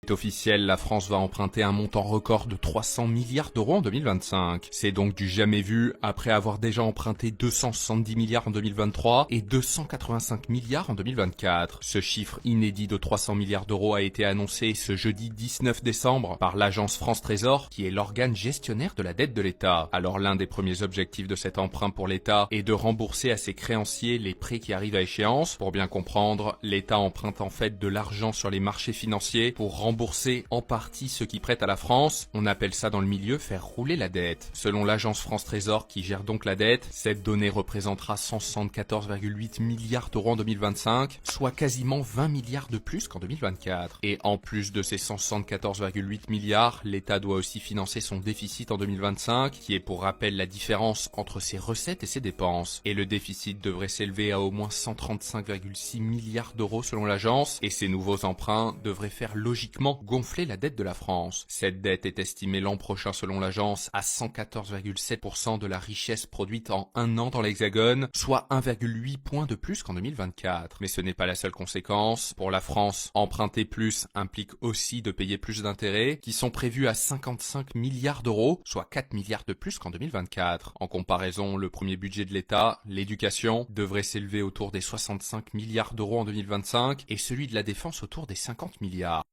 C'est officiel, la France va emprunter un montant record de 300 milliards d'euros en 2025. C'est donc du jamais vu après avoir déjà emprunté 270 milliards en 2023 et 285 milliards en 2024. Ce chiffre inédit de 300 milliards d'euros a été annoncé ce jeudi 19 décembre par l'agence France Trésor, qui est l'organe gestionnaire de la dette de l'État. Alors l'un des premiers objectifs de cet emprunt pour l'État est de rembourser à ses créanciers les prêts qui arrivent à échéance. Pour bien comprendre, l'État emprunte en fait de l'argent sur les marchés financiers pour rembourser en partie ceux qui prêtent à la France. On appelle ça dans le milieu faire rouler la dette. Selon l'agence France Trésor qui gère donc la dette, cette donnée représentera 174,8 milliards d'euros en 2025, soit quasiment 20 milliards de plus qu'en 2024. Et en plus de ces 174,8 milliards, l'État doit aussi financer son déficit en 2025, qui est pour rappel la différence entre ses recettes et ses dépenses. Et le déficit devrait s'élever à au moins 135,6 milliards d'euros selon l'agence, et ces nouveaux emprunts devraient faire logiquement gonfler la dette de la France. Cette dette est estimée l'an prochain selon l'agence à 114,7% de la richesse produite en un an dans l'Hexagone, soit 1,8 points de plus qu'en 2024. Mais ce n'est pas la seule conséquence. Pour la France, emprunter plus implique aussi de payer plus d'intérêts, qui sont prévus à 55 milliards d'euros, soit 4 milliards de plus qu'en 2024. En comparaison, le premier budget de l'État, l'éducation, devrait s'élever autour des 65 milliards d'euros en 2025 et celui de la défense autour des 50 milliards.